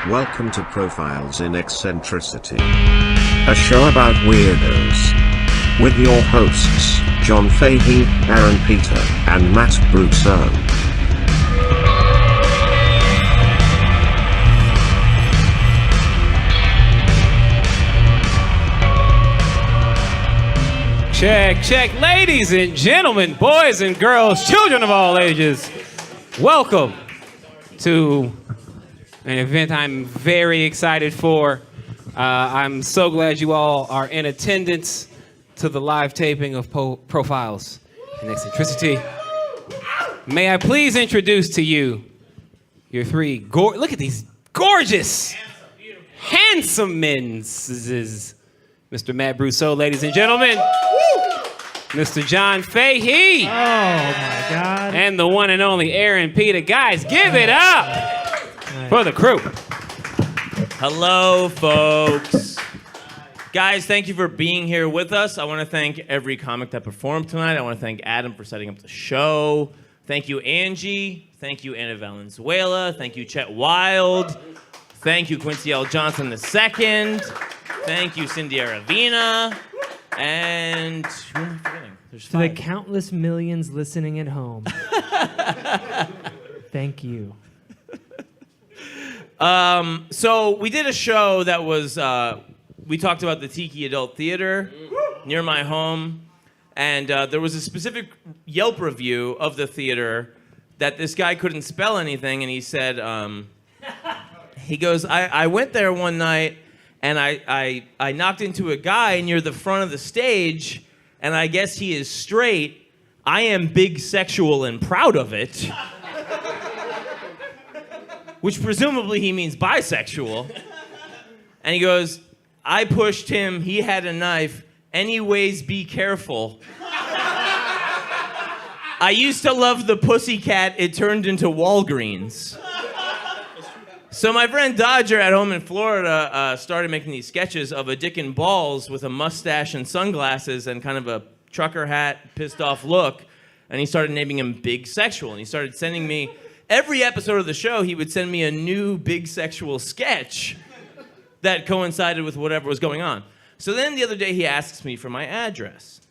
Welcome to Profiles in Eccentricity, a show about weirdos. With your hosts, John Fahey, Aaron Peter, and Matt Brousseau. Check, check, ladies and gentlemen, boys and girls, children of all ages. Welcome to an event I'm very excited for. I'm so glad you all are in attendance to the live taping of Profiles in Eccentricity. May I please introduce to you your three, look at these gorgeous, handsome men. This is Mr. Matt Brousseau, ladies and gentlemen. Mr. John Fahey. Oh, my God. And the one and only Aaron Peter. Guys, give it up for the crew. Hello, folks. Guys, thank you for being here with us. I want to thank every comic that performed tonight. I want to thank Adam for setting up the show. Thank you, Angie. Thank you, Anna Valenzuela. Thank you, Chet Wild. Thank you, Quincy L. Johnson II. Thank you, Cindy Aravina. And who am I forgetting? There's to five. the countless millions listening at home. Thank you. So we did a show that was, we talked about the Tiki Adult Theater near my home. And there was a specific Yelp review of the theater that this guy couldn't spell anything. And he said, he goes, I went there one night and I knocked into a guy near the front of the stage, and I guess he is straight. I am big sexual and proud of it. Which presumably he means bisexual. And he goes, I pushed him, he had a knife. Anyways, be careful. I used to love the Pussycat, it turned into Walgreens. So my friend Dodger at home in Florida started making these sketches of a dick and balls with a mustache and sunglasses and kind of a trucker hat, pissed off look. And he started naming him Big Sexual. And he started sending me, every episode of the show, he would send me a new Big Sexual sketch that coincided with whatever was going on. So then the other day he asks me for my address.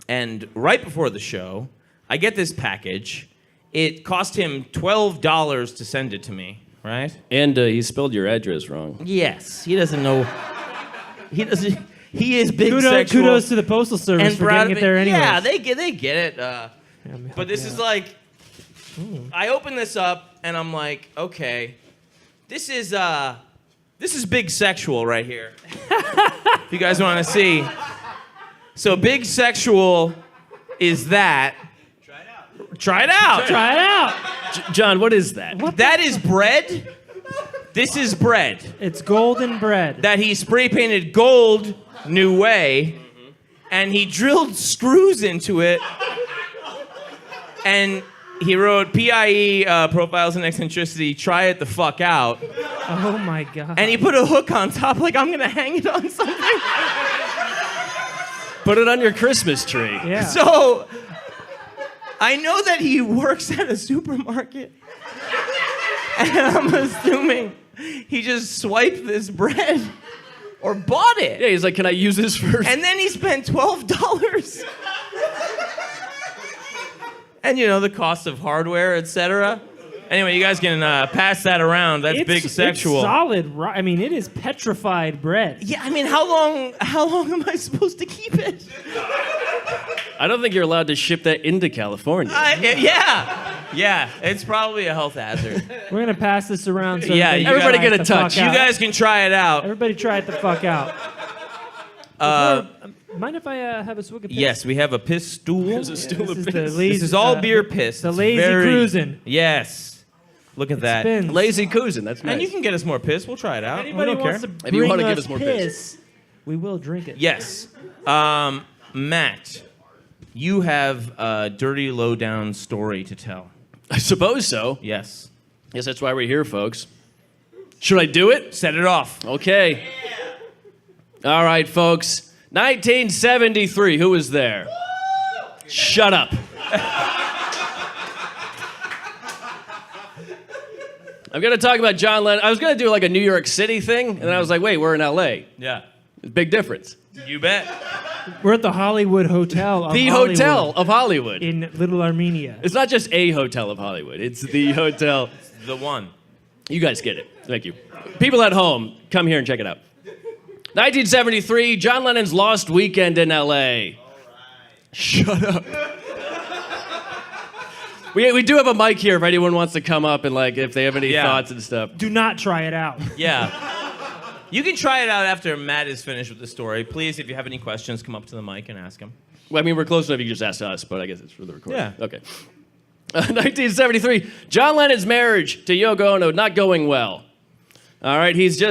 And right before the show, I get this package. It cost him $12 to send it to me. Right? And he spelled your address wrong. Yes. He doesn't know. He doesn't. He is big sexual. Kudos to the Postal Service for getting it there anyway. Yeah, they get it. But this is like, I open this up and I'm like, okay, this is big sexual right here. If you guys want to see. So big sexual is that. Try it out. Try it out. John, what is that? That is bread. This is bread. It's golden bread. That he spray painted gold new way, and he drilled screws into it, and he wrote PIE Profiles in Eccentricity, try it the fuck out. Oh my God. And he put a hook on top, like I'm gonna hang it on something. Put it on your Christmas tree. Yeah. So I know that he works at a supermarket, and I'm assuming he just swiped this bread or bought it. Yeah, he's like, can I use this first? And then he spent $12. And you know, the cost of hardware, etc. Anyway, you guys can pass that around. That's big sexual. It's solid. I mean, it is petrified bread. Yeah, I mean, how long am I supposed to keep it? I don't think you're allowed to ship that into California. Yeah, it's probably a health hazard. We're going to pass this around so Yeah, everybody everybody get a touch. You guys can try it out. Everybody try it the fuck out. Mind if I have a swig of piss? Yes, we have a piss stool. There's a stool of This is piss. the lazy, This is all beer piss. The It's lazy very- cruising. Yes. Look at that. Spins. Lazy coozing, that's nice. And you can get us more piss. We'll try it out. Anybody we don't wants care. to If you bring wanna us give us more piss. we will drink it. Yes. Matt, you have a dirty, low-down story to tell. I suppose so. Yes. Yes, that's why we're here, folks. Should I do it? Set it off. Okay. All right, folks. 1973. Who was there? Shut up. I'm going to talk about John Lennon. I was going to do like a New York City thing, and then I was like, wait, we're in L.A. Yeah. Big difference. You bet. We're at the Hollywood Hotel. Of The Hollywood Hotel of Hollywood. in Little Armenia. It's not just a hotel of Hollywood. It's the hotel. The one. You guys get it. Thank you. People at home, come here and check it out. 1973, John Lennon's Lost Weekend in L.A. Shut up. We do have a mic here if anyone wants to come up and like if they have any thoughts and stuff. Do not try it out. Yeah. You can try it out after Matt is finished with the story. Please, if you have any questions, come up to the mic and ask him. Well, I mean, we're close enough. You can just ask us, but I guess it's for the recording. Yeah. Okay. 1973, John Lennon's marriage to Yoko Ono not going well. All right, he's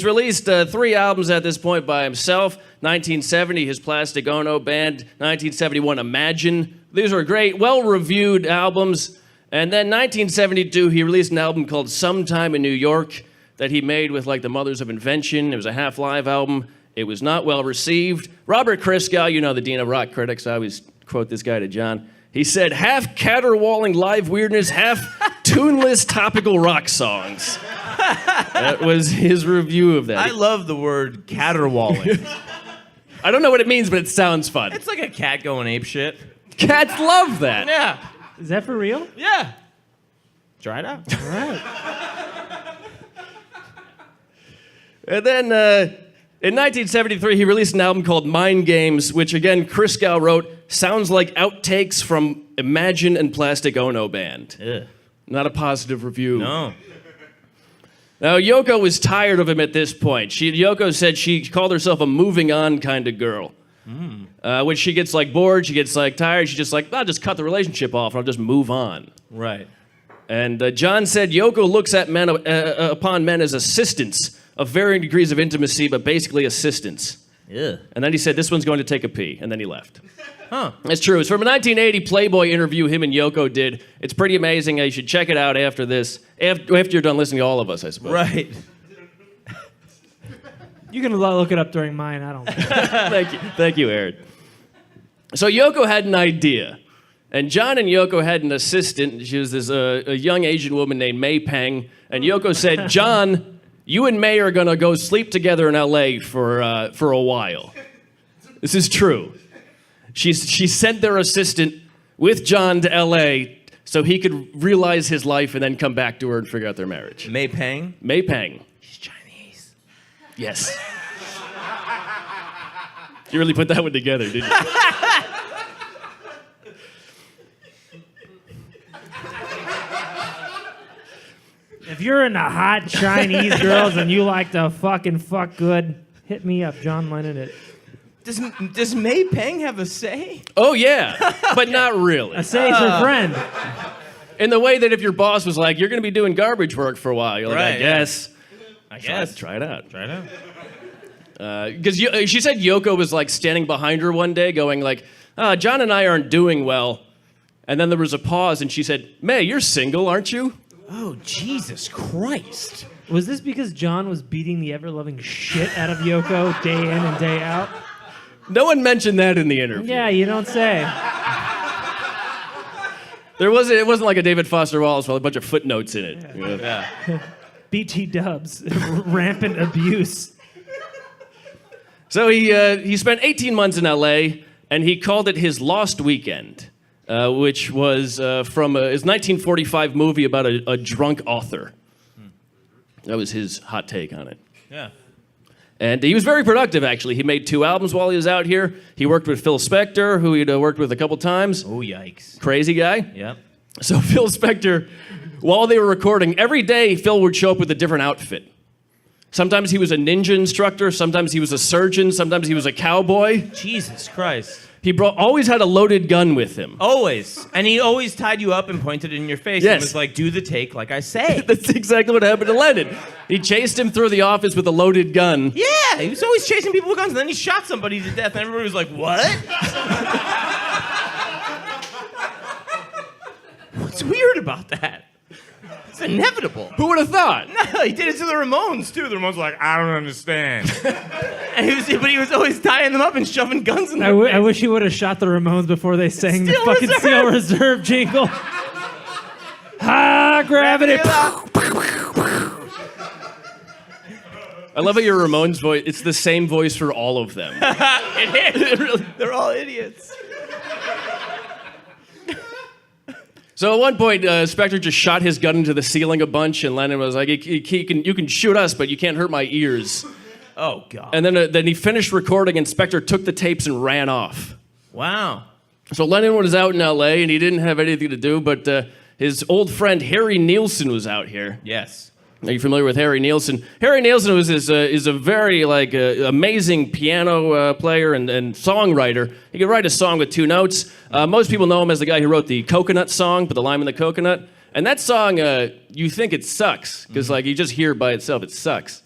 released 3 albums at this point by himself. 1970, his Plastic Ono Band. 1971, Imagine. These were great, well-reviewed albums. And then 1972, he released an album called Sometime in New York that he made with like the Mothers of Invention. It was a half-live album. It was not well received. Robert Christgau, you know, the dean of rock critics. I always quote this guy to John. He said, half caterwauling live weirdness, half tuneless topical rock songs. That was his review of that. I love the word caterwauling. I don't know what it means, but it sounds fun. It's like a cat going ape shit. Cats love that. Yeah. Is that for real? Yeah. Try it out. All right. And then in 1973, he released an album called Mind Games, which again, Christgau wrote, sounds like outtakes from Imagine and Plastic Ono Band. Ugh. Not a positive review. No. Now, Yoko was tired of him at this point. Yoko said she called herself a moving on kind of girl. When she gets like bored, she gets like tired, she's just like, I'll just cut the relationship off and I'll just move on. Right. And John said Yoko looks at men upon men as assistants of varying degrees of intimacy, but basically assistants. Yeah. And then he said, this one's going to take a pee, and then he left. Huh. It's true. It's from a 1980 Playboy interview him and Yoko did. It's pretty amazing. You should check it out after this, after you're done listening to all of us, I suppose. Right. You can look it up during mine. I don't know. Thank you, Aaron. So Yoko had an idea, and John and Yoko had an assistant. She was this a young Asian woman named May Peng, and Yoko said, John, you and May are going to go sleep together in L.A. for a while. This is true. She sent their assistant with John to L.A. so he could realize his life and then come back to her and figure out their marriage. May Peng? May Peng. She's Chinese. Yes. You really put that one together, didn't you? If you're into hot Chinese girls and you like to fucking fuck good, hit me up, John Lennon at... Does May Peng have a say? Oh, yeah, but not really. I say it's her friend. In the way that if your boss was like, you're going to be doing garbage work for a while, you're like, Right, I guess. I guess. Try it out. Try it out. Because she said Yoko was like standing behind her one day going like, John and I aren't doing well. And then there was a pause and she said, May, you're single, aren't you? Oh, Jesus Christ. Was this because John was beating the ever-loving shit out of Yoko day in and day out? No one mentioned that in the interview. Yeah, you don't say. It wasn't like a David Foster Wallace with a bunch of footnotes in it. Yeah. BT dubs. Rampant abuse. So he spent 18 months in L.A., and he called it his Lost Weekend, which was from his 1945 movie about a drunk author. That was his hot take on it. Yeah. And he was very productive, actually. He made 2 albums while he was out here. He worked with Phil Spector, who he'd worked with a couple times. Oh, yikes. Crazy guy. Yep. So Phil Spector, while they were recording, every day Phil would show up with a different outfit. Sometimes he was a ninja instructor, sometimes he was a surgeon, sometimes he was a cowboy. Jesus Christ. He always had a loaded gun with him. Always. And he always tied you up and pointed it in your face. Yes. And was like, do the take like I say. That's exactly what happened to Lennon. He chased him through the office with a loaded gun. Yeah, he was always chasing people with guns, and then he shot somebody to death, and everybody was like, what? What's weird about that? It's inevitable. Who would have thought? No, he did it to the Ramones, too. The Ramones were like, I don't understand. But he was always tying them up and shoving guns in their face. I wish he would have shot the Ramones before they sang Steel the fucking Reserve. Steel Reserve jingle. High gravity. I love how your Ramones voice, it's the same voice for all of them. They're all idiots. So at one point, Spector just shot his gun into the ceiling a bunch, and Lennon was like, you can shoot us, but you can't hurt my ears. Oh, God. And then he finished recording, and Spector took the tapes and ran off. Wow. So Lennon was out in L.A., and he didn't have anything to do, but his old friend Harry Nielson was out here. Yes. Are you familiar with Harry Nielson? Harry Nielson is a very amazing piano player and songwriter. He could write a song with 2 notes. Most people know him as the guy who wrote the Coconut song, Put the Lime in the Coconut. And that song, you think it sucks, because you just hear it by itself, it sucks.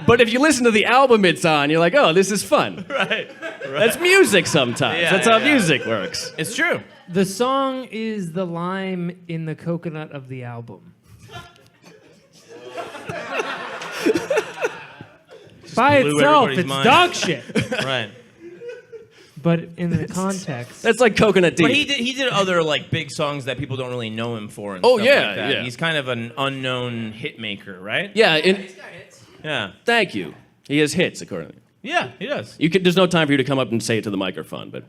But if you listen to the album it's on, you're like, oh, this is fun. Right. That's music sometimes. Yeah, That's how music works. It's true. The song is the lime in the coconut of the album. By blew itself, everybody's it's mind. dog shit. Right. But in the context, That's like Coconut Deep. But he did other big songs that people don't really know him for. And Oh, stuff yeah, like that. yeah. He's kind of an unknown hit maker, right? Yeah, Yeah. thank you. He has hits, according to you. Yeah, he does. There's no time for you to come up and say it to the microphone, but...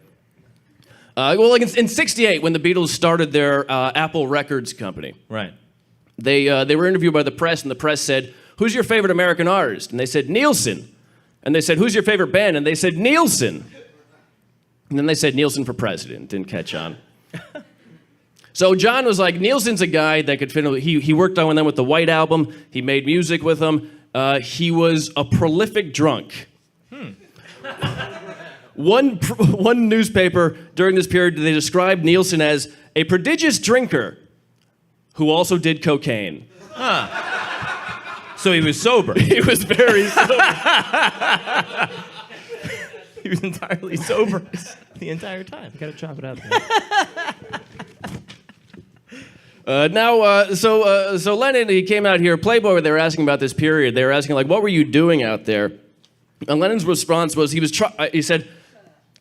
in '68, when the Beatles started their Apple Records company, Right. they were interviewed by the press, and the press said, who's your favorite American artist? And they said, Nielson. And they said, who's your favorite band? And they said, Nielson. And then they said, Nielson for president. Didn't catch on. So John was like, Nielson's a guy that could fit in. He worked on them with the White Album. He made music with them. He was a prolific drunk. One newspaper during this period, they described Nielson as a prodigious drinker who also did cocaine. So he was sober. He was very sober. He was entirely sober the entire time. gotta chop it out there. So Lennon, he came out here, Playboy, they were asking about this period. They were asking, what were you doing out there? And Lennon's response was, he said,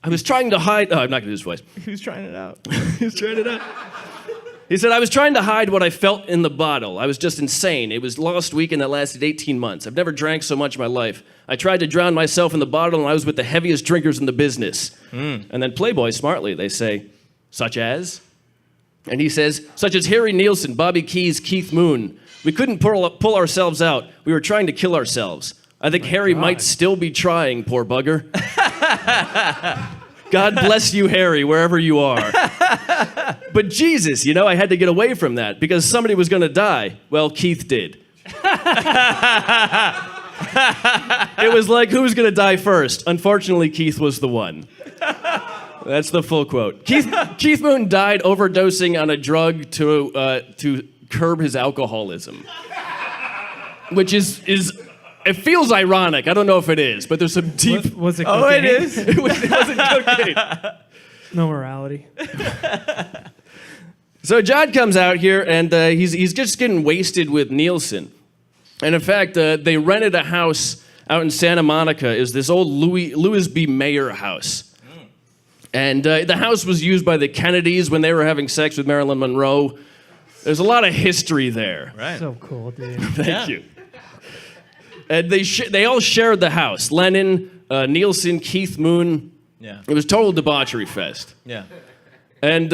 I was trying to hide... Oh, I'm not going to do his voice. He was trying it out. He was trying it out. He said, I was trying to hide what I felt in the bottle. I was just insane. It was lost weekend that lasted 18 months. I've never drank so much in my life. I tried to drown myself in the bottle, and I was with the heaviest drinkers in the business. And then Playboy, smartly, they say, such as? And he says, such as Harry Nielson, Bobby Keys, Keith Moon. We couldn't pull ourselves out. We were trying to kill ourselves. I think Harry might still be trying, poor bugger. God bless you, Harry, wherever you are. But Jesus, I had to get away from that because somebody was going to die. Well, Keith did. It was like, who was going to die first? Unfortunately, Keith was the one. That's the full quote. Keith Moon died overdosing on a drug to curb his alcoholism, which is it feels ironic. I don't know if it is, but there's some deep. Was it Oh, cocaine? it is. It wasn't cocaine. No morality. So John comes out here, and he's just getting wasted with Nielson. And in fact, they rented a house out in Santa Monica. Is this old Louis B. Mayer house. And the house was used by the Kennedys when they were having sex with Marilyn Monroe. There's a lot of history there. Right. So cool, dude. Thank you. And they all shared the house. Lennon, Nielson, Keith Moon. Yeah. It was total debauchery fest. Yeah. And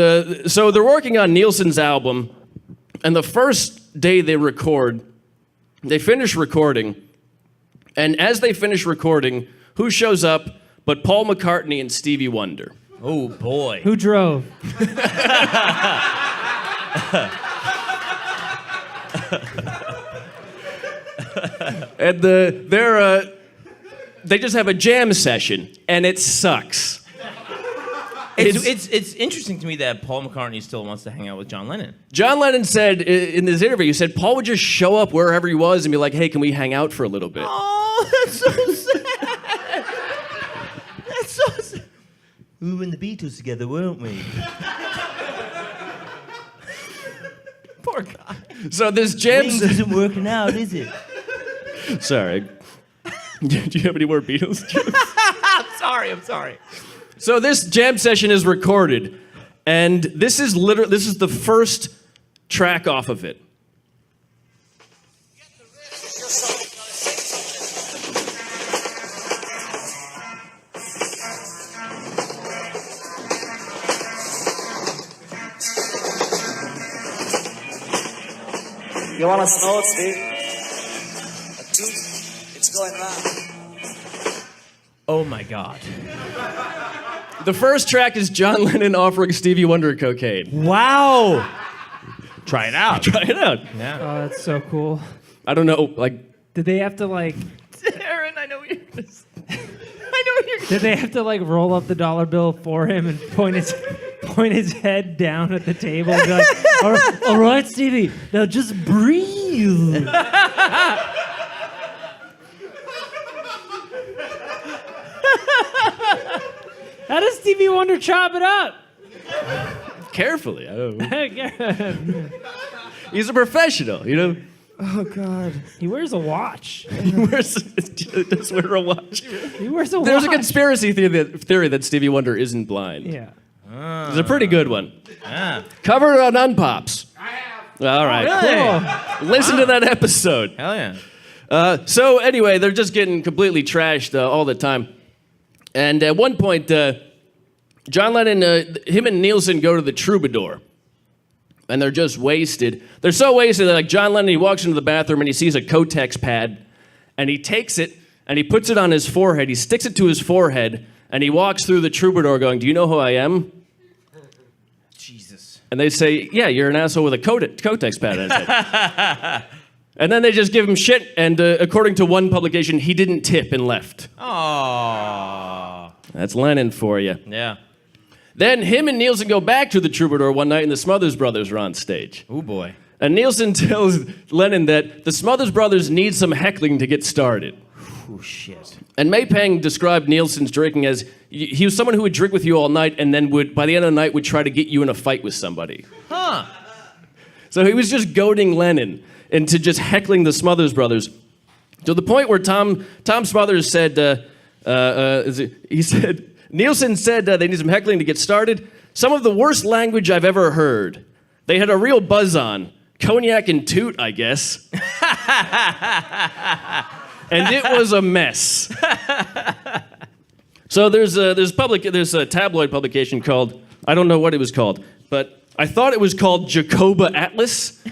so they're working on Nielson's album, and the first day they finish recording, and as they finish recording, who shows up but Paul McCartney and Stevie Wonder? Oh, boy. Who drove? And they just have a jam session, and it sucks. It's interesting to me that Paul McCartney still wants to hang out with John Lennon. John Lennon said in this interview, he said Paul would just show up wherever he was and be like, hey, can we hang out for a little bit? Oh, that's so sad. That's so sad. We were in the Beatles together, weren't we? Poor guy. So this jam Wings isn't working out, is it? Sorry. Do you have any more Beatles jokes? I'm sorry. So this jam session is recorded, and this is the first track off of it. You want to snort, Steve? Dude, it's going round. Oh my God. The first track is John Lennon offering Stevie Wonder cocaine. Wow. Try it out. Try it out. Yeah. Oh, that's so cool. I don't know, like, Did they have to like? Aaron, I know what you're gonna say. I know what you're gonna Did they have to like roll up the dollar bill for him and point his head down at the table and be like, all right, Stevie, now just breathe. How does Stevie Wonder chop it up? carefully. I don't know. He He's a professional, you know? Oh, God. He wears a watch. Does wear a watch. He wears a watch. There's a conspiracy theory that Stevie Wonder isn't blind. Yeah. It's a pretty good one. Ah. Covered on Unpops. I have. All right. Cool. Listen to that episode. Hell yeah. So anyway, they're just getting completely trashed all the time. And at one point, John Lennon, him and Nielsen go to the Troubadour. And they're just wasted. They're so wasted that like John Lennon, he walks into the bathroom and he sees a Kotex pad. And he takes it and he puts it on his forehead. He sticks it to his forehead. And he walks through the Troubadour going, "Do you know who I am?" Jesus. And they say, "Yeah, you're an asshole with a Kotex pad on his head." And then they just give him shit, and according to one publication, he didn't tip and left. Oh. That's Lennon for you. Yeah. Then him and Nielsen go back to the Troubadour one night, and the Smothers Brothers are on stage. Oh boy. And Nielsen tells Lennon that the Smothers Brothers need some heckling to get started. Oh shit. And Maypang described Nielsen's drinking as he was someone who would drink with you all night, and then would, by the end of the night, would try to get you in a fight with somebody. Huh. So he was just goading Lennon into just heckling the Smothers Brothers, to the point where Tom Smothers said, Nielsen said they need some heckling to get started. Some of the worst language I've ever heard. They had a real buzz on. Cognac and toot, I guess. And it was a mess. So there's a tabloid publication called, I don't know what it was called, but I thought it was called Jacoba Atlas.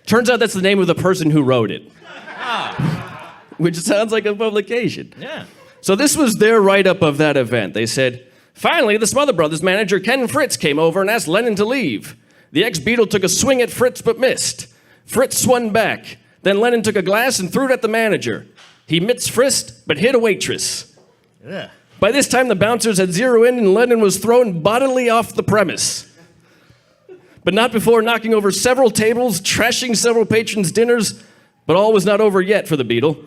Turns out that's the name of the person who wrote it. Which sounds like a publication. Yeah. So this was their write-up of that event. They said, "Finally, the Smother Brothers manager Ken Fritz came over and asked Lennon to leave. The ex-Beatle took a swing at Fritz but missed. Fritz swung back. Then Lennon took a glass and threw it at the manager. He missed Fritz but hit a waitress. Ugh. By this time, the bouncers had zeroed in and Lennon was thrown bodily off the premise. But not before knocking over several tables, trashing several patrons' dinners, but all was not over yet for the Beatle.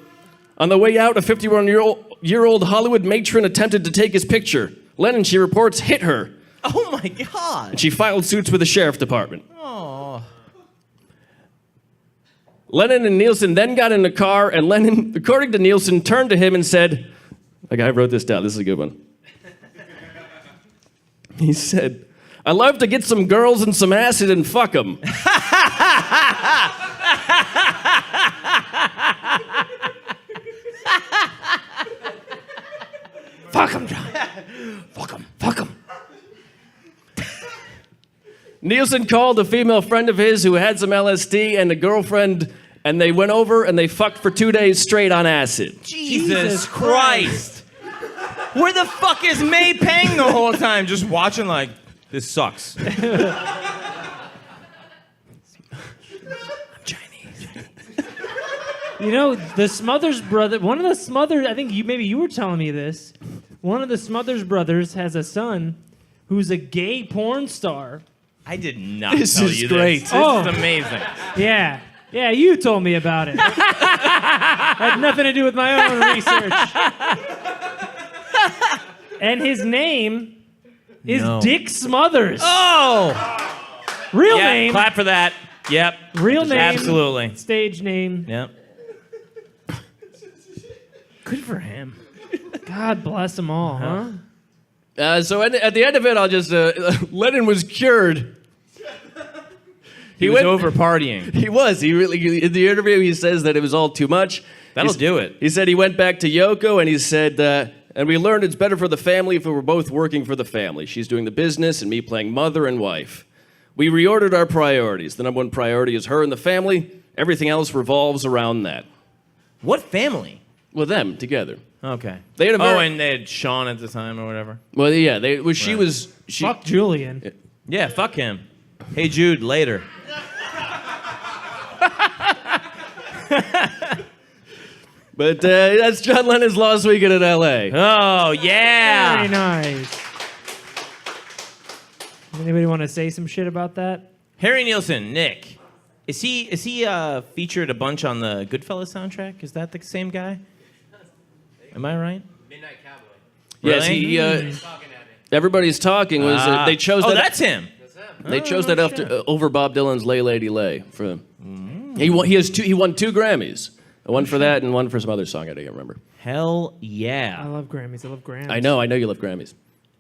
On the way out, a 51-year-old Hollywood matron attempted to take his picture. Lennon, she reports, hit her, Oh my God. and she filed suits with the sheriff department. Oh. Lennon and Nielsen then got in the car, and Lennon, according to Nielsen, turned to him and said, like I wrote this down, this is a good one. He said, "I love to get some girls and some acid and fuck them." Fuck him, John. Fuck him. Fuck him. Nielsen called a female friend of his who had some LSD and a girlfriend, and they went over and they fucked for 2 days straight on acid. Jesus Christ. Where the fuck is May Pang the whole time? Just watching like, this sucks. I'm Chinese. You know, the Smothers brother, one of the Smothers, I think maybe you were telling me this. One of the Smothers brothers has a son who's a gay porn star. I did not This tell is you great. this. Oh. This is amazing. Yeah. Yeah, you told me about it. Had nothing to do with my own research. And his name is Dick Smothers. Oh! Real Yeah, name. clap for that. Yep. Real name. Absolutely. Stage name. Yep. Good for him. God bless them all, huh? So at the end of it, I'll just, Lennon was cured. He was over partying. He was. He really, in the interview, he says that it was all too much. That'll do it. He said he went back to Yoko and he said, and we learned it's better for the family if we were both working for the family. She's doing the business and me playing mother and wife. We reordered our priorities. The number one priority is her and the family. Everything else revolves around that. What family? With them together. Okay. They had a very, and they had Sean at the time or whatever. well, yeah. She was. Fuck Julian. Yeah, fuck him. Hey Jude, later. But that's John Lennon's Lost Weekend in L.A. Oh yeah. Very nice. Anybody want to say some shit about that? Harry Nilsson, Nick. Is he featured a bunch on the Goodfellas soundtrack? Is that the same guy? Am I right? Midnight Cowboy. Yes, Really? Everybody's talking was they chose Oh, that. that's him. They chose that over Bob Dylan's "Lay Lady Lay" for him. He won 2 Grammys. One for that and one for some other song I don't remember. Hell I yeah. love Grammys. I love Grammys. I know you love Grammys.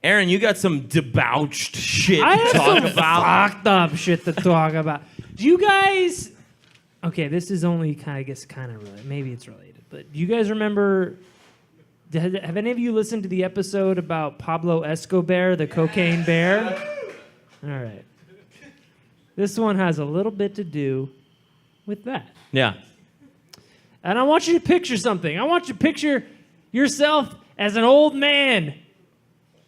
Aaron, you got some debauched shit I to have talk some about. fucked up shit to talk about. Do you guys? Okay, this is only kind of related. Maybe it's related, but do you guys remember? Have any of you listened to the episode about Pablo Escobear, the cocaine bear? All right. This one has a little bit to do with that. Yeah. And I want you to picture something. I want you to picture yourself as an old man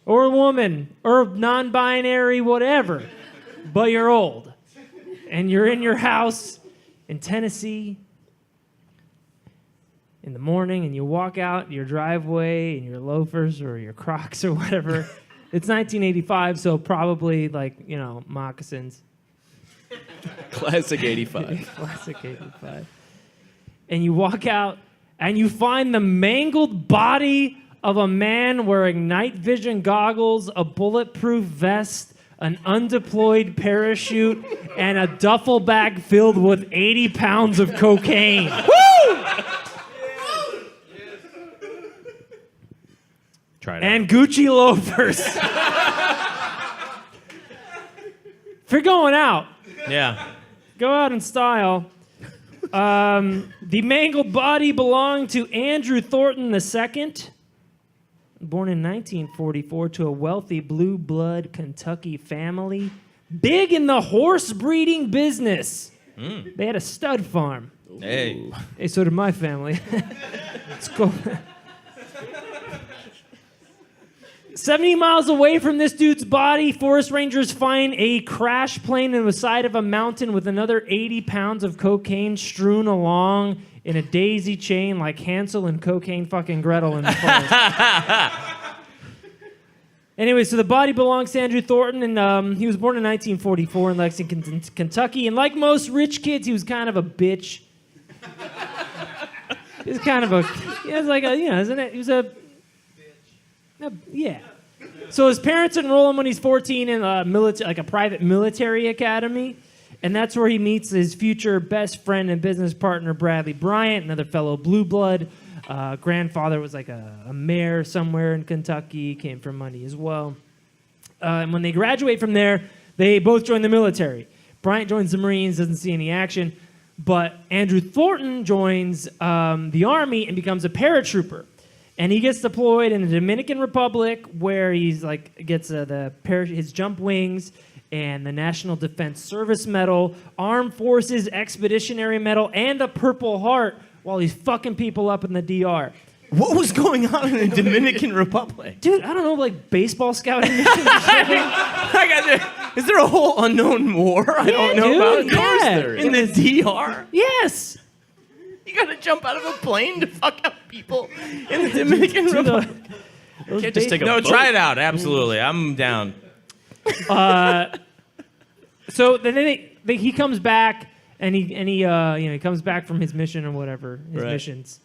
or a woman or non-binary, whatever, but you're old. And you're in your house in Tennessee in the morning, and you walk out your driveway in your loafers or your Crocs or whatever. It's 1985, so probably moccasins. Classic '85. Classic 85. And you walk out and you find the mangled body of a man wearing night vision goggles, a bulletproof vest, an undeployed parachute, and a duffel bag filled with 80 pounds of cocaine. Try it And Gucci loafers. If you're going out, out. Yeah. go out in style. The mangled body belonged to Andrew Thornton II, born in 1944 to a wealthy blue blood Kentucky family, big in the horse breeding business. They had a stud farm. Hey. Hey, so did my family. It's cool. 70 miles away from this dude's body, forest rangers find a crash plane in the side of a mountain with another 80 pounds of cocaine strewn along in a daisy chain like Hansel and cocaine fucking Gretel in the forest. Anyway, so the body belongs to Andrew Thornton, and he was born in 1944 in Lexington, Kentucky. And like most rich kids, he was kind of a bitch. He was kind of a, he was like a, isn't it? He was a, yeah. So his parents enroll him when he's 14 in a private military academy, and that's where he meets his future best friend and business partner, Bradley Bryant, another fellow blue blood. Grandfather was like a mayor somewhere in Kentucky, came from money as well. And when they graduate from there, they both join the military. Bryant joins the Marines, doesn't see any action, but Andrew Thornton joins the Army and becomes a paratrooper. And he gets deployed in the Dominican Republic, where he's gets his jump wings and the National Defense Service Medal, Armed Forces Expeditionary Medal, and a Purple Heart while he's fucking people up in the DR. What was going on in the Dominican Republic? Dude, I don't know, baseball scouting missions or something. Is there a whole unknown war I don't know dude, about? yeah. In the DR? Yes. You gotta jump out of a plane to fuck up people in the Dominican Republic. Can't just take a No, boat. try it out. Absolutely. I'm down. So then he comes back, and he comes back from his mission or whatever, his missions.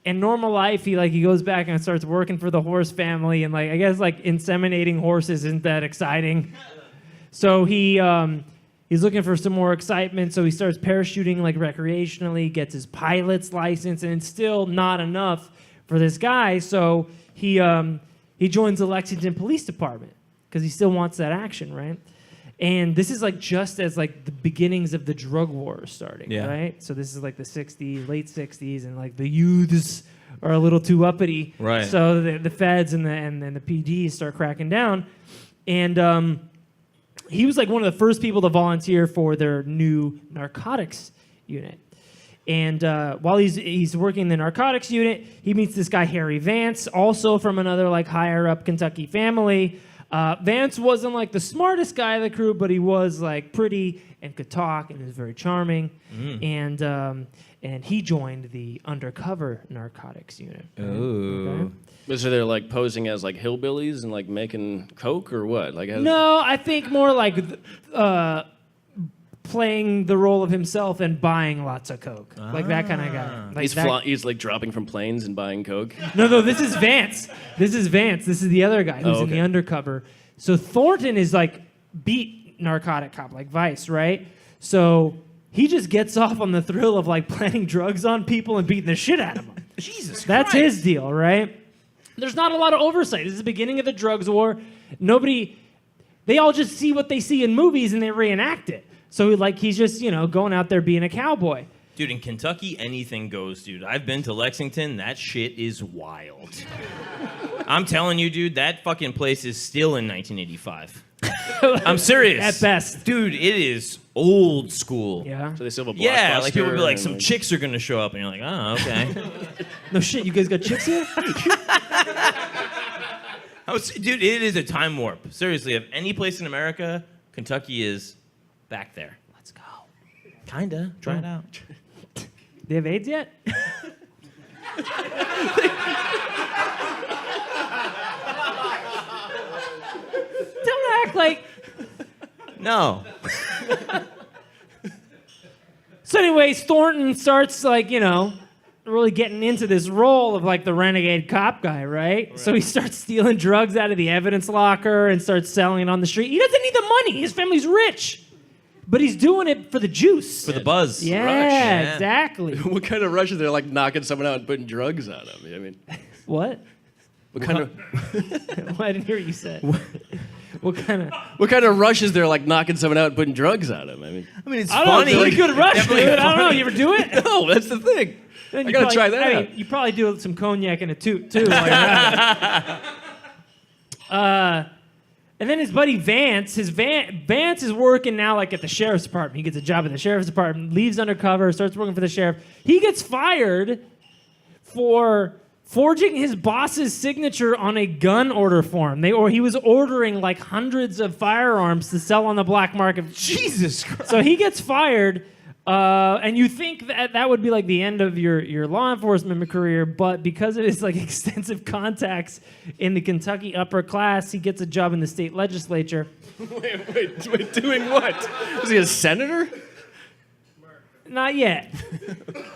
In normal life, he goes back and starts working for the horse family, and I guess inseminating horses isn't that exciting. So he's looking for some more excitement, so he starts parachuting recreationally, gets his pilot's license, and it's still not enough for this guy. So he joins the Lexington Police Department because he still wants that action, right? And this is just as the beginnings of the drug war starting, right? So this is the 60s, late 60s, and the youths are a little too uppity. Right. So the feds and the PD start cracking down. And he was one of the first people to volunteer for their new narcotics unit. And while he's working in the narcotics unit, he meets this guy Harry Vance, also from another like higher up Kentucky family. Vance wasn't like the smartest guy of the crew, but he was like pretty and could talk and was very charming. And he joined the undercover narcotics unit. Ooh. Okay? So they're like posing as like hillbillies and like making coke or what? Like No, I think more like playing the role of himself and buying lots of coke, like that kind of guy. Like he's like dropping from planes and buying coke. No, this is Vance. This is the other guy who's in the undercover. So Thornton is like beat narcotic cop, like Vice, right? So he just gets off on the thrill of like planting drugs on people and beating the shit out of them. Jesus That's Christ. his deal, right? There's not a lot of oversight. This is the beginning of the drugs war. They all just see what they see in movies and they reenact it. So like he's just, going out there being a cowboy. Dude, in Kentucky, anything goes, dude. I've been to Lexington. That shit is wild. I'm telling you, dude, that fucking place is still in 1985. I'm serious. At best. Dude, it is old school. Yeah. So they still have a Yeah, like people will be like, and, some chicks are gonna show up, and you're like, oh, okay. No shit, you guys got chicks here? Dude, it is a time warp. Seriously, if any place in America, Kentucky is back there. Let's go. Kinda. Try it out. They have AIDS yet? Don't act like... No. So anyways, Thornton starts really getting into this role of like the renegade cop guy, right? So he starts stealing drugs out of the evidence locker and starts selling it on the street. He doesn't need the money. His family's rich. But he's doing it for the juice. For the buzz. Yeah, Rush. Yeah. exactly. what kind of rush is there? Like knocking someone out and putting drugs on them? I mean, What? what kind of Well, I didn't hear what you said. What kind of... what kind of rush is there? Like knocking someone out and putting drugs on them? I mean, It's I don't know, funny. it's a pretty good rush, Definitely dude. I don't know. You ever do it? no, that's the thing. Then I you gotta probably- try that I out. mean, you probably do some cognac and a toot, too. While you're at it. And then his buddy Vance, Vance is working now like at the sheriff's department. He gets a job at the sheriff's department, leaves undercover, starts working for the sheriff. He gets fired for forging his boss's signature on a gun order form. He was ordering like hundreds of firearms to sell on the black market. Jesus Christ. So he gets fired, and you think that would be like the end of your law enforcement career, but because of his like extensive contacts in the Kentucky upper class, he gets a job in the state legislature. Wait, doing what? Is he a senator? Not yet.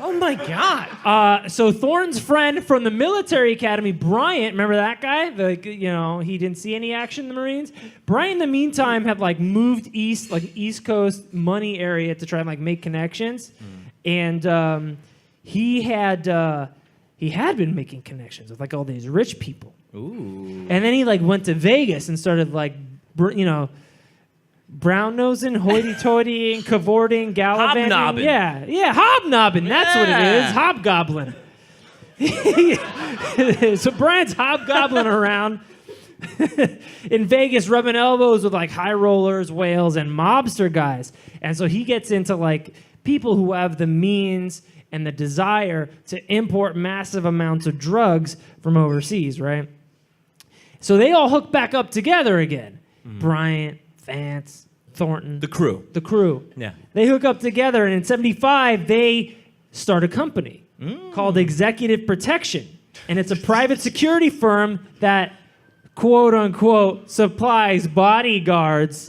Oh my God. So Thornton's friend from the military academy, Bryant, remember that guy? He didn't see any action in the Marines. Bryant, in the meantime, had like moved east, like East Coast money area to try and like make connections, and he had been making connections with like all these rich people. Ooh. And then he like went to Vegas and started like, brown-nosing, hoity-toitying, cavorting, gallivanting. Hobnobbing. Yeah, hobnobbing. That's what it is. Hobgoblin. So Brian's hobgoblin around in Vegas, rubbing elbows with like high rollers, whales, and mobster guys. And so he gets into like people who have the means and the desire to import massive amounts of drugs from overseas, right? So they all hook back up together again. Bryant, Vance, Thornton. The crew. Yeah. They hook up together, and in 75, they start a company called Executive Protection. And it's a private security firm that, quote unquote, supplies bodyguards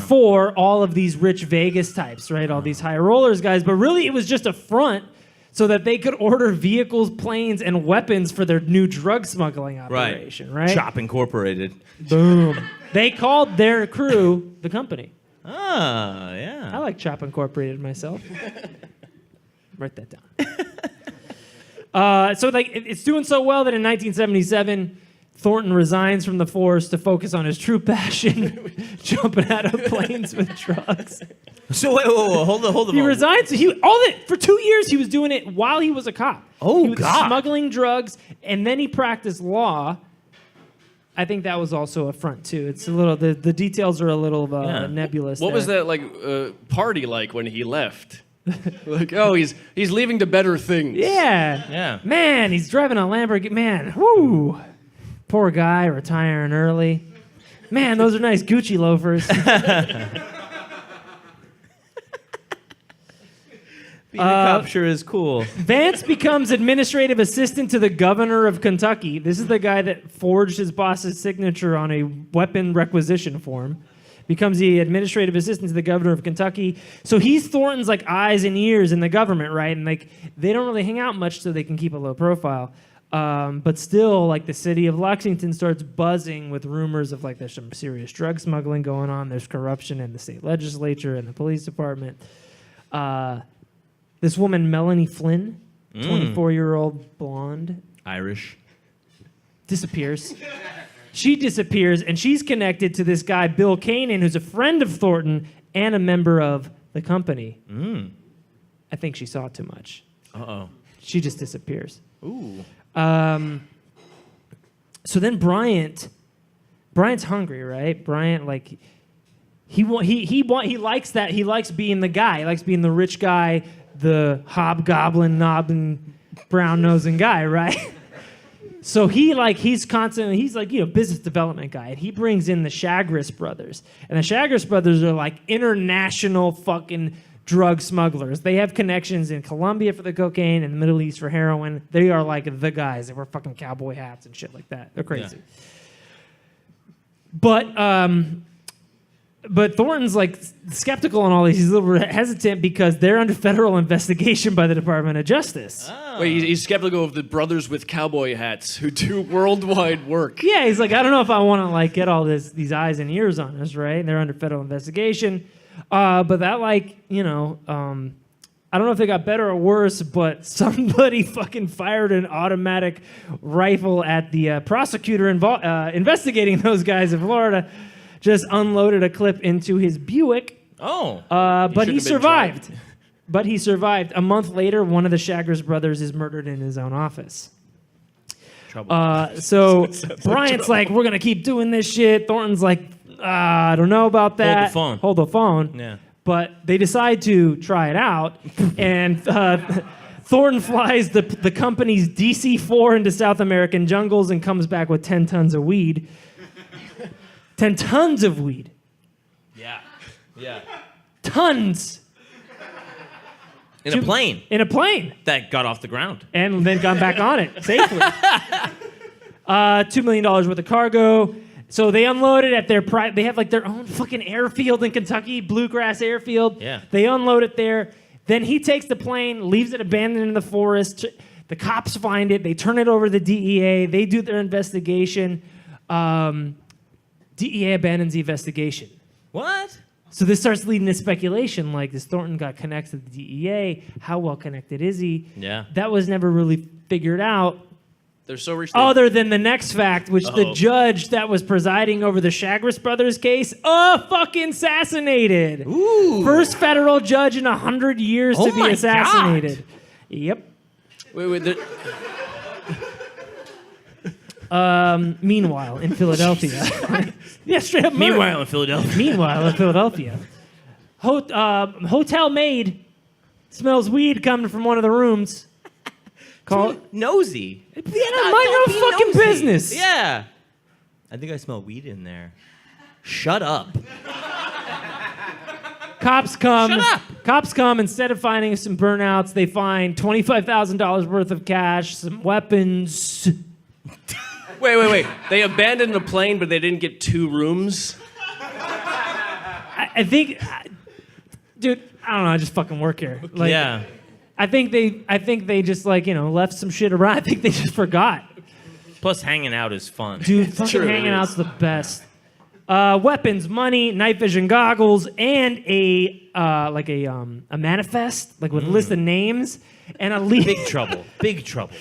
for all of these rich Vegas types, right? All these high rollers guys. But really, it was just a front so that they could order vehicles, planes, and weapons for their new drug smuggling operation, right? Chop Incorporated. Boom. They called their crew the company. Ah, yeah. I like Chop Incorporated myself. Write that down. So like it's doing so well that in 1977, Thornton resigns from the force to focus on his true passion, jumping out of planes with drugs. So wait, hold on. He resigns. For 2 years he was doing it while he was a cop. Oh, he was God. smuggling drugs, and then he practiced law. I think that was also a front too. It's a little the details are a little nebulous. What was there. that like party like when he left? Like, oh, he's leaving to better things. Yeah. Yeah. Man, he's driving a Lamborghini. Man, whoo. Poor guy, retiring early. Man, those are nice Gucci loafers. Being a cop sure is cool. Vance becomes administrative assistant to the governor of Kentucky. This is the guy that forged his boss's signature on a weapon requisition form. Becomes the administrative assistant to the governor of Kentucky. So he's Thornton's like eyes and ears in the government, right? And like they don't really hang out much, so they can keep a low profile. But still, like the city of Lexington starts buzzing with rumors of like there's some serious drug smuggling going on. There's corruption in the state legislature and the police department. This woman, Melanie Flynn, 24-year-old blonde, Irish. disappears. She disappears, and she's connected to this guy, Bill Kanan, who's a friend of Thornton and a member of the company. I think she saw too much. Uh-oh. She just disappears. Ooh. So then Bryant's hungry, right? Bryant, like, he likes that. He likes being the guy. He likes being the rich guy, the hobgoblin, nobbing, brown-nosing guy, right? So he's like, business development guy, and he brings in the Chagris brothers. And the Chagris brothers are like international fucking drug smugglers. They have connections in Colombia for the cocaine and the Middle East for heroin. They are like the guys. They wear fucking cowboy hats and shit like that. They're crazy. Yeah. But Thornton's like skeptical on all these. He's a little hesitant because they're under federal investigation by the Department of Justice. Oh. Wait, he's skeptical of the brothers with cowboy hats who do worldwide work. Yeah, he's like, I don't know if I want to like get all these eyes and ears on us, right? And they're under federal investigation. But that like, I don't know if they got better or worse, but somebody fucking fired an automatic rifle at the prosecutor investigating those guys in Florida. Just unloaded a clip into his Buick. Oh. But he survived. But he survived. A month later, one of the Chagris brothers is murdered in his own office. Trouble. So Bryant's like, we're going to keep doing this shit. Thornton's like, I don't know about that. Hold the phone. Yeah. Yeah. But they decide to try it out. And Thornton flies the company's DC-4 into South American jungles and comes back with 10 tons of weed. 10 tons of weed. Yeah. Yeah. Tons. In a plane. In a plane. That got off the ground. And then got back on it safely. $2 million worth of cargo. So they unload it at their they have like their own fucking airfield in Kentucky, Bluegrass Airfield. Yeah. They unload it there. Then he takes the plane, leaves it abandoned in the forest. The cops find it. They turn it over to the DEA. They do their investigation. DEA abandons the investigation. What? So this starts leading to speculation, like, this Thornton got connected to the DEA. How well connected is he? Yeah. That was never really figured out. They're so rich. Other than the next fact, which the judge that was presiding over the Chagris brothers case, fucking assassinated. Ooh. First federal judge in 100 years to be my assassinated. God. Yep. Wait. Meanwhile, in Philadelphia. Yeah, straight up murder. Meanwhile in Philadelphia. Meanwhile, in Philadelphia. Hotel maid smells weed coming from one of the rooms. Call Nosy. Yeah, mind your own fucking business. Yeah. I think I smell weed in there. Shut up. Cops come. Shut up. Cops come. Instead of finding some burnouts, they find $25,000 worth of cash, some weapons. Wait. They abandoned the plane, but they didn't get 2 rooms? I think, dude, I don't know. I just fucking work here. Like, Yeah. I think they just like, left some shit around. I think they just forgot. Plus, hanging out is fun. Dude, fucking Sure hanging it is. out's the best. Weapons, money, night vision goggles, and a manifest, like with a list of names and a lease. Big trouble. Big trouble.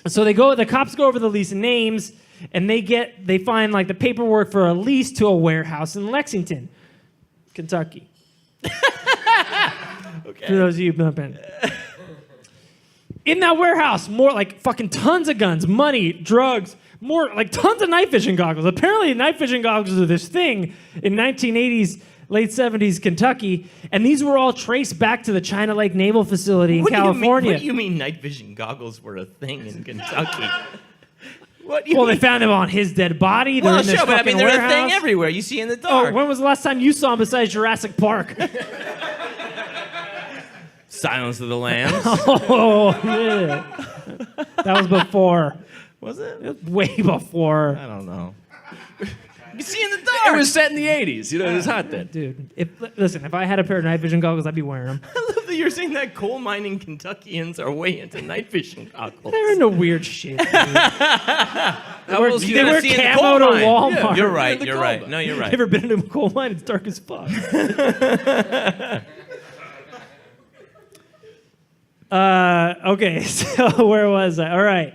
So the cops go over the lease and names, and they find like the paperwork for a lease to a warehouse in Lexington, Kentucky. Okay. For those of you who've not been. In that warehouse, more like fucking tons of guns, money, drugs, more like tons of night vision goggles. Apparently, night vision goggles are this thing in 1980s late 70s Kentucky, and these were all traced back to the China Lake Naval Facility in California. What do you mean night vision goggles were a thing in Kentucky? They found them on his dead body. They're in this but I fucking mean, they're a warehouse. thing everywhere. You see in the Oh, dark. when was the last time you saw them besides Jurassic Park? Silence of the Lambs. Oh, yeah. That was before. Was it? Way before. I don't know. You see in the dark. It was set in the 80s. You know, it was hot then. Dude, if I had a pair of night vision goggles, I'd be wearing them. I love that you're saying that coal mining Kentuckians are way into night vision goggles. They're into weird shit. Dude. How else They you wear see in the camo coal to mine. Walmart. You're right. the You're coal right. mine. No, you're right. Ever been into a coal mine? It's dark as fuck. Okay, so where was I? All right.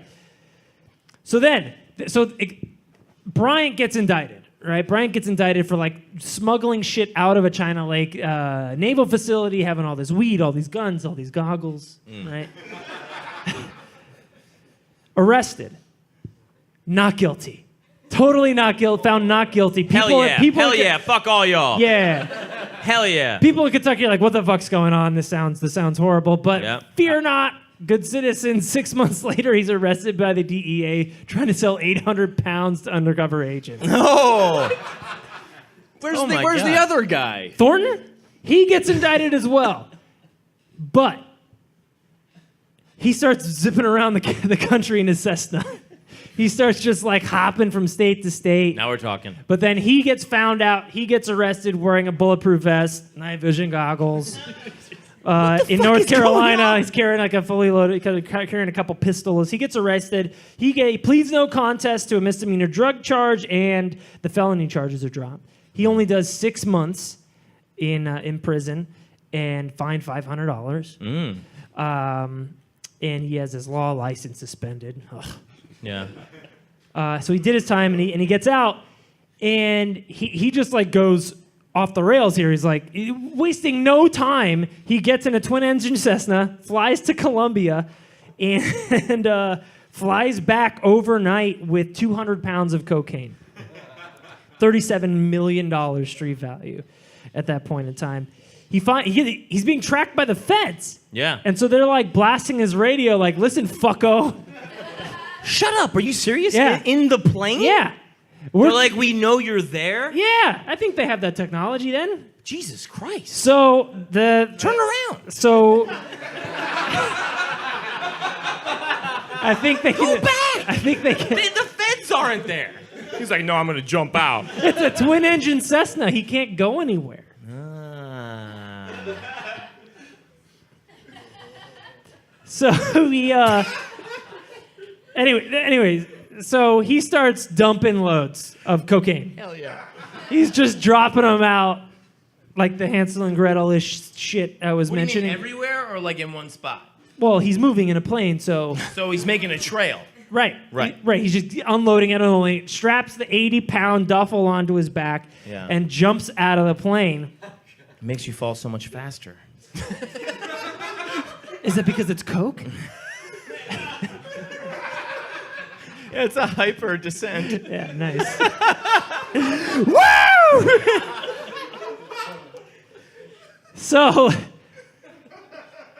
Bryant gets indicted, right? Bryant gets indicted for like smuggling shit out of a China Lake naval facility, having all this weed, all these guns, all these goggles, right? Arrested. Not guilty. Totally not guilty. Found not guilty. Hell yeah. Fuck all y'all. Yeah. Hell yeah. People in Kentucky are like, what the fuck's going on? This sounds horrible. But Yeah. fear not, good citizen. 6 months later, he's arrested by the DEA trying to sell 800 pounds to undercover agents. Oh. Where's Oh my the God. other guy? Thornton, he gets indicted as well. But he starts zipping around the country in his Cessna. He starts just like hopping from state to state. Now we're talking. But then he gets found out. He gets arrested wearing a bulletproof vest, night vision goggles. In North Carolina, he's carrying like a fully loaded, carrying a couple pistols. He gets arrested. He pleads no contest to a misdemeanor drug charge, and the felony charges are dropped. He only does 6 months in prison and fined $500. And he has his law license suspended. Ugh. Yeah. So he did his time, and he gets out, and he just like goes off the rails here. He's like wasting no time. He gets in a twin-engine Cessna, flies to Colombia, and flies back overnight with 200 pounds of cocaine. $37 million street value at that point in time. He's being tracked by the feds. Yeah. And so they're like blasting his radio, like, listen, fucko. Shut up. Are you serious? Yeah. In the plane? Yeah. We're like, we know you're there? Yeah, I think they have that technology then. Jesus Christ. So Turn around. So I think they Go can. back. I think they can. The feds aren't there. He's like, no, I'm going to jump out. It's a twin-engine Cessna. He can't go anywhere. So he anyways, so he starts dumping loads of cocaine. Hell yeah. He's just dropping them out like the Hansel and Gretel-ish shit I was mentioning. Everywhere or like in one spot? Well, he's moving in a plane, so So he's making a trail. right. Right. He's just unloading it, only straps the 80-pound duffel onto his back Yeah. and jumps out of the plane. It makes you fall so much faster. Is it because it's coke? It's a hyper descent. Yeah, nice. Woo! So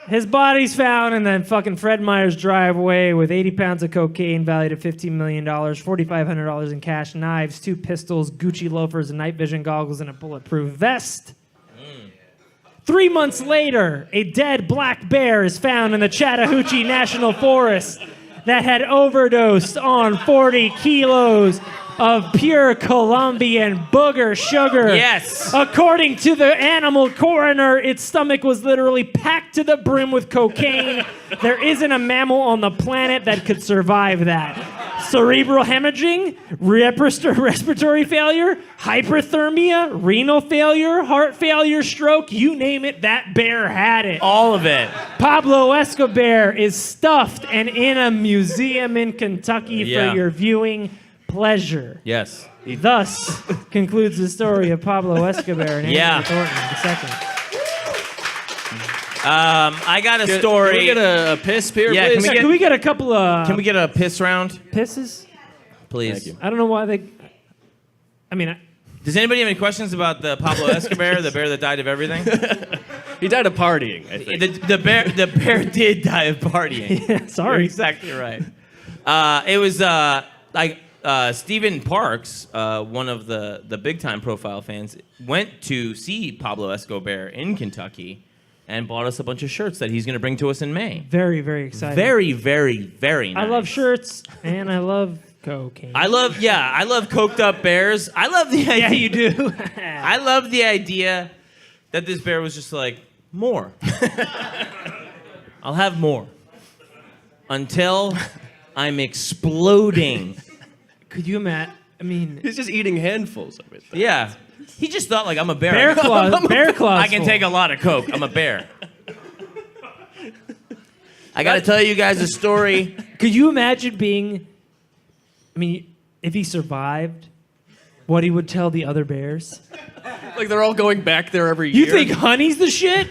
his body's found in then fucking Fred Meyer's driveway with 80 pounds of cocaine valued at $15 million, $4,500 in cash, knives, 2 pistols, Gucci loafers, and night vision goggles, and a bulletproof vest. 3 months later, a dead black bear is found in the Chattahoochee National Forest that had overdosed on 40 kilos of pure Colombian booger sugar. Yes. According to the animal coroner, its stomach was literally packed to the brim with cocaine. There isn't a mammal on the planet that could survive that. Cerebral hemorrhaging, respiratory failure, hyperthermia, renal failure, heart failure, stroke, you name it, that bear had it. All of it. Pablo Escobear is stuffed and in a museum in Kentucky for your viewing pleasure. Yes. Thus concludes the story of Pablo Escobar and Anthony Thornton II. I got a story. Can we get a piss here, Yeah, please? Can we get a couple of Can we get a piss round? pisses? Please. Thank you. I don't know why they... I mean, Does anybody have any questions about the Pablo Escobear, the bear that died of everything? He died of partying, I think. The bear did die of partying. Yeah, sorry. You're exactly right. It was Stephen Parks, one of the big time profile fans, went to see Pablo Escobear in Kentucky and bought us a bunch of shirts that he's going to bring to us in May. Very, very exciting. Very, very, very nice. I love shirts and I love cocaine. I love coked up bears. I love the idea. Yeah, you do. I love the idea that this bear was just like, more. I'll have more. Until I'm exploding. Could you imagine? I mean, He's just eating handfuls of it. Yeah. He just thought like I'm a bear. bear claws. Bear claws. I can take a lot of coke. I'm a bear. I got to tell you guys a story. Could you imagine being? I mean, if he survived, what he would tell the other bears? Like they're all going back there every year. You think honey's the shit?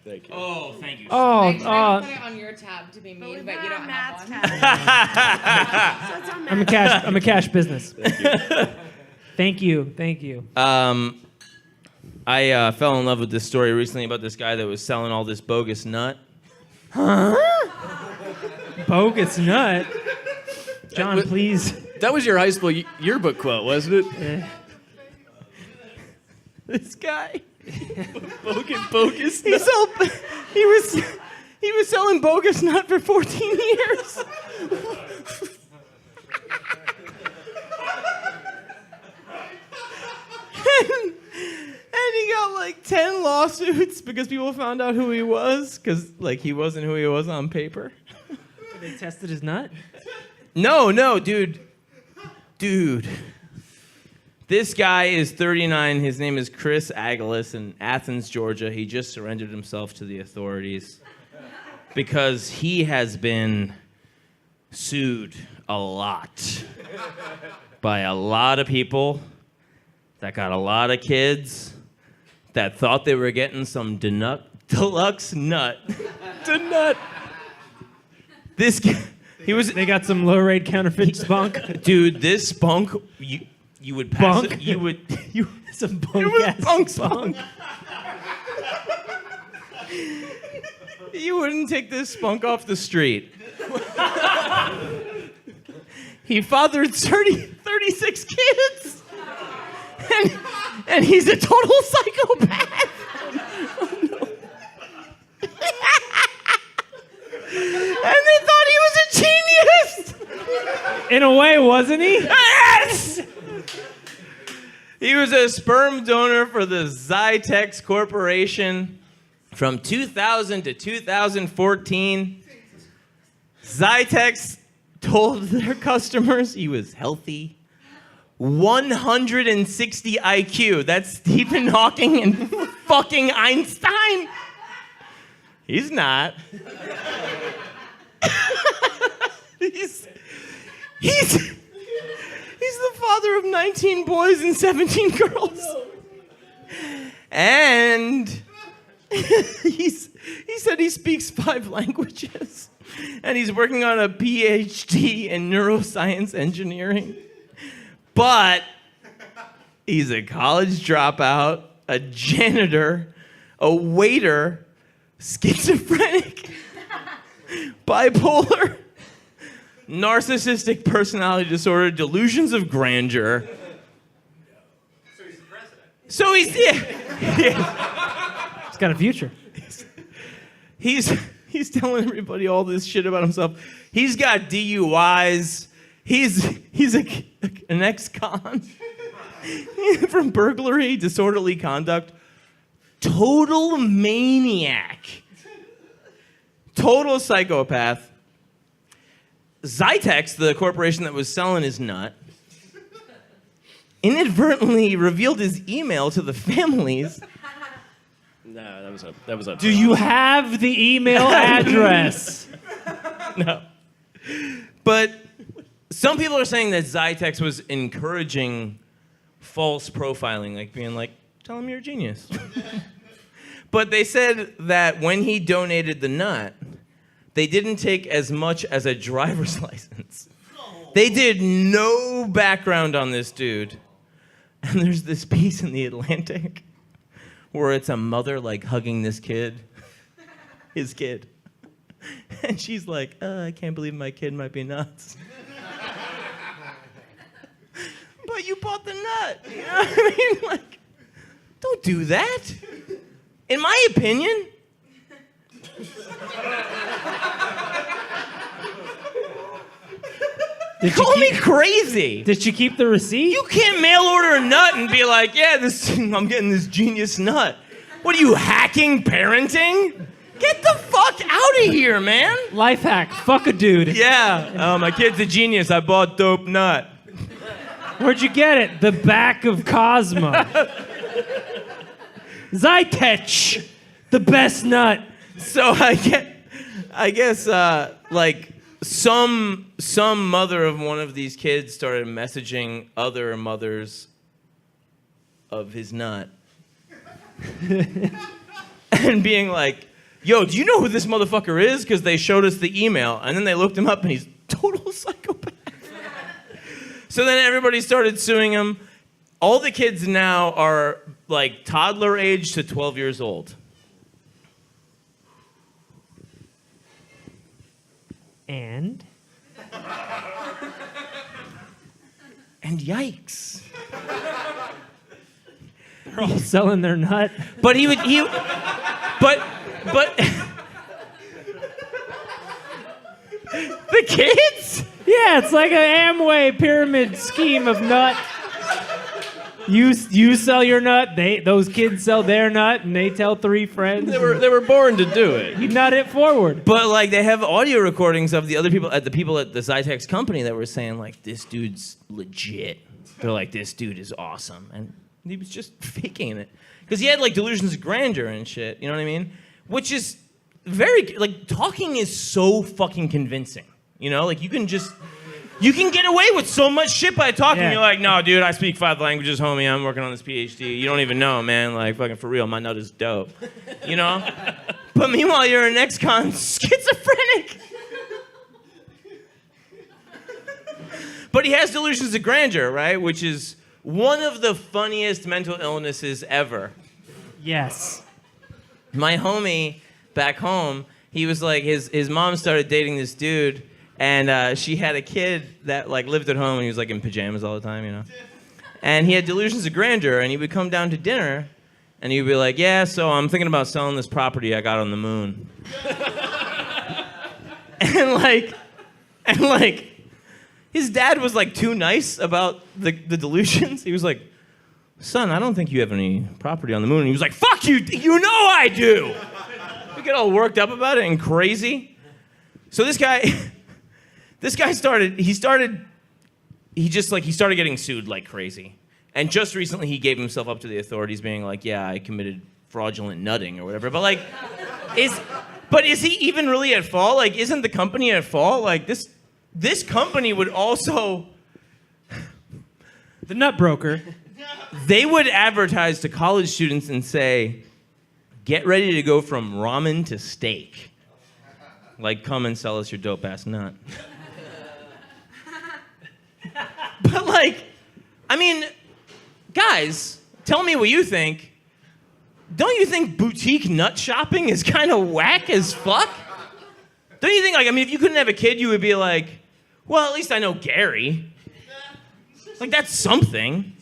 Thank you. Oh, thank you. I tried to put it on your tab to be mean, but you don't have one. I'm a cash business. Thank you. I fell in love with this story recently about this guy that was selling all this bogus nut. Bogus nut. John, please. That was your high school yearbook quote, wasn't it? This guy. Bogus. He was selling bogus nut for 14 years. And he got like 10 lawsuits because people found out who he was, because like he wasn't who he was on paper. They tested his nut? No, dude. This guy is 39. His name is Chris Agalis in Athens, Georgia. He just surrendered himself to the authorities because he has been sued a lot by a lot of people that got a lot of kids that thought they were getting some deluxe nut. Nut. This guy, They got some low-rate counterfeit spunk. dude, this spunk, you would pass Bunk? it. You Some it was bunk-ass spunk. You wouldn't take this spunk off the street. He fathered 36 kids. And he's a total psychopath. Oh, no. And they thought he was a genius. In a way, wasn't he? Yes! He was a sperm donor for the Zytex Corporation from 2000 to 2014. Zytex told their customers he was healthy. 160 IQ. That's Stephen Hawking and fucking Einstein. He's not. He's the father of 19 boys and 17 girls. And he said he speaks 5 languages. And he's working on a PhD in neuroscience engineering. But he's a college dropout, a janitor, a waiter, schizophrenic, bipolar, narcissistic personality disorder, delusions of grandeur. So he's the president. So he's, yeah. He's got a future. He's telling everybody all this shit about himself. He's got DUIs. He's an ex-con from burglary, disorderly conduct. Total maniac. Total psychopath. Zytex, the corporation that was selling his nut, inadvertently revealed his email to the families. No, that was a. Do you have the email address? No. But some people are saying that Zytex was encouraging false profiling, like being like, tell him you're a genius. But they said that when he donated the nut, they didn't take as much as a driver's license. They did no background on this dude. And there's this piece in the Atlantic where it's a mother like hugging this kid, his kid. And she's like, I can't believe my kid might be nuts. But you bought the nut. You know what I mean? Like, don't do that. In my opinion. Call me crazy. Did you keep the receipt? You can't mail order a nut and be like, yeah, I'm getting this genius nut. What are you, hacking parenting? Get the fuck out of here, man. Life hack. Fuck a dude. Yeah. My kid's a genius. I bought dope nut. Where'd you get it? The back of Cosmo. Zytech. The best nut. So I guess like some mother of one of these kids started messaging other mothers of his nut. And being like, yo, do you know who this motherfucker is? Because they showed us the email. And then they looked him up and he's total psychopath. So then everybody started suing him. All the kids now are like toddler age to 12 years old. And yikes. they're all selling their nut. But but the kids? Yeah, it's like an Amway pyramid scheme of nut. You sell your nut, those kids sell their nut, and they tell 3 friends. They were born to do it. You nut it forward. But like they have audio recordings of the people at the Zytex company that were saying like, this dude's legit. They're like, this dude is awesome. And he was just faking it. Because he had like delusions of grandeur and shit, you know what I mean? Which is very, like, talking is so fucking convincing. You know, like you can get away with so much shit by talking. Yeah. You're like, no, dude, I speak 5 languages, homie. I'm working on this PhD. You don't even know, man. Like, fucking for real, my nut is dope. You know? But meanwhile, you're an ex-con schizophrenic. But he has delusions of grandeur, right? Which is one of the funniest mental illnesses ever. Yes. My homie back home, he was like, his mom started dating this dude. And she had a kid that like lived at home and he was like in pajamas all the time, you know. And he had delusions of grandeur and he would come down to dinner and he'd be like, yeah, so I'm thinking about selling this property I got on the moon. and like his dad was like too nice about the delusions. He was like, son, I don't think you have any property on the moon. And he was like, fuck you, you know I do. We get all worked up about it and crazy. So this guy started getting sued like crazy. And just recently he gave himself up to the authorities being like, yeah, I committed fraudulent nutting or whatever. But like, is he even really at fault? Like, isn't the company at fault? Like this company would also, The nut broker. they would advertise to college students and say, get ready to go from ramen to steak. Like, come and sell us your dope ass nut. But like, I mean, guys, tell me what you think. Don't you think boutique nut shopping is kind of whack as fuck? Don't you think, like, I mean, if you couldn't have a kid, you would be like, well, at least I know Gary. Like, that's something.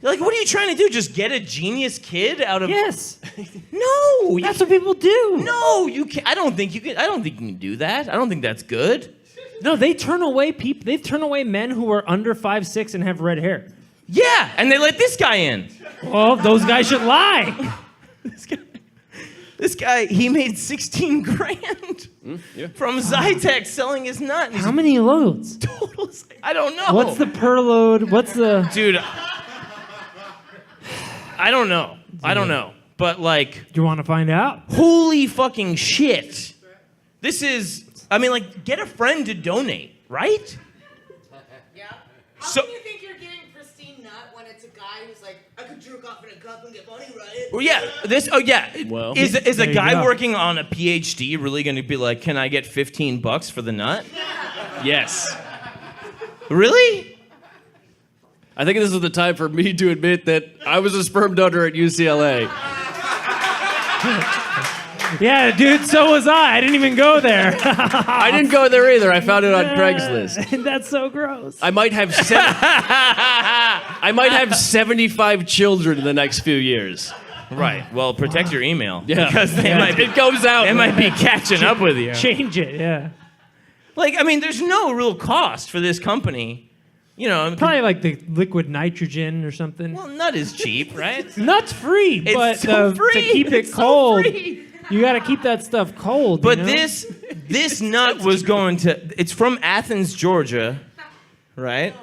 Like, what are you trying to do? Just get a genius kid out of... Yes. No. That's what people do. No, you can't. I don't think you can do that. I don't think that's good. No, they turn away people. They turn away men who are under 5'6" and have red hair. Yeah, and they let this guy in. Well, those guys should lie. This guy, he made 16 grand from Zytex selling his nut. How many loads? Total, I don't know. What's the per load? What's the... Dude, I don't know. I don't know. But like... Do you want to find out? Holy fucking shit. This is... I mean, like, get a friend to donate, right? Yeah. How So- can you think you're getting pristine nut when it's a guy who's like, I could jerk off in a cup and get money, right? Well, yeah. Well, is a there you guy go. working on a PhD really going to be like, can I get $15 for the nut? yes. Really? I think this is the time for me to admit that I was a sperm donor at UCLA. Yeah, dude, so was I. I didn't even go there. I didn't go there either. I found it on Craigslist. That's so gross. I might have 75 children in the next few years. Right. Well, protect your email. Yeah. Because It goes out. they might be catching up with you. Change it, yeah. Like, I mean, there's no real cost for this company. You know, Probably like the liquid nitrogen or something. well, nut is cheap, right? Nut's free, It's but so free. to keep It's it so cold, free. you got to keep that stuff cold. But you know? this nut was going to. It's from Athens, Georgia, right?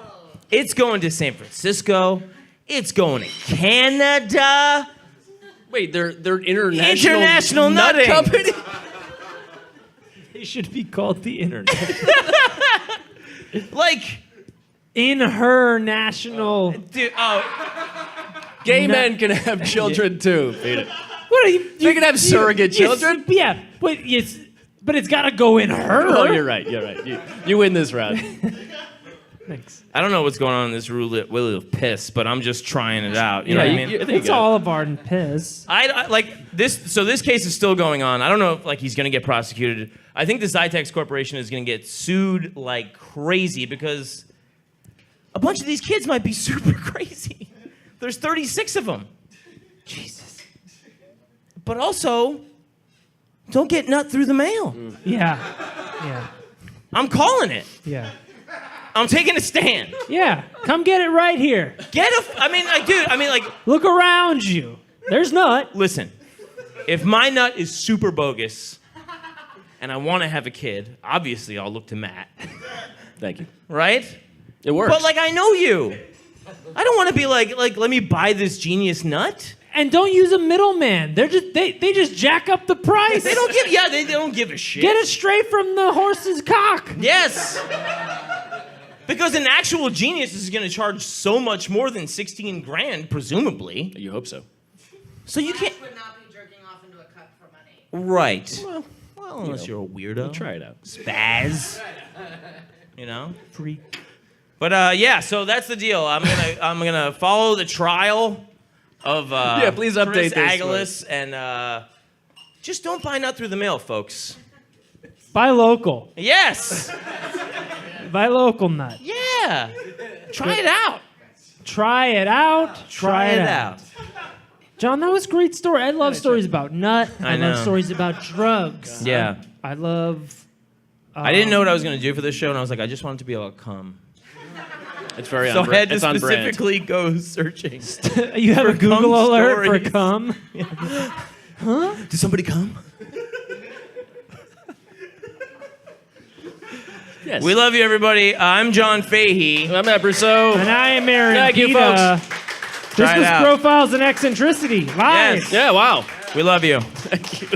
It's going to San Francisco. It's going to Canada. Wait, they're international International nut nutting. company? They should be called the internet. Like, In her national. dude, Gay men can have children too, Peter. What are you? They can have surrogate children? Yeah, but it's got to go in her. Oh, you're right. You win this round. Thanks. I don't know what's going on in this wheel of piss, but I'm just trying it out. You know what I mean? I think It's Olive Garden piss. I like this. So this case is still going on. I don't know if like he's going to get prosecuted. I think the Zytex Corporation is going to get sued like crazy because a bunch of these kids might be super crazy. There's 36 of them. Jesus. But also, don't get nut through the mail. Yeah. I'm calling it. Yeah. I'm taking a stand. Yeah. Come get it right here. Look around you. There's nut. Listen, if my nut is super bogus and I want to have a kid, obviously I'll look to Matt. Thank you. Right? It works. But like, I know you. I don't want to be like, let me buy this genius nut. And don't use a middleman. They just jack up the price. They don't give a shit. Get it straight from the horse's cock. Yes. Because an actual genius is going to charge so much more than 16 grand, presumably. You hope so. So you can't. Would not be jerking off into a cup for money. Right. Well, unless you're a weirdo. Try it out. Spaz. You know? Freak. But yeah, so that's the deal. I'm gonna follow the trial of please update Chris this Aguilas and just don't buy nut through the mail, folks. Buy local. Yes. Buy local nut. Yeah. Try it out. Try it out. Try it out. John, that was a great story. I love stories about nut. I know. love stories about drugs. Yeah. I love. I didn't know what I was gonna do for this show, and I was like, I just wanted to be able to come. It's very So on I had to it's on brand. specifically go searching. You have a For Google cum alert stories. for cum. Did somebody come? Yes. We love you, everybody. I'm John Fahey. I'm Matt Brousseau. And I am Aaron Thank you, Pita. folks. This Try it was out. Profiles in Eccentricity. Live. Yes. Yeah, wow. We love you. Thank you.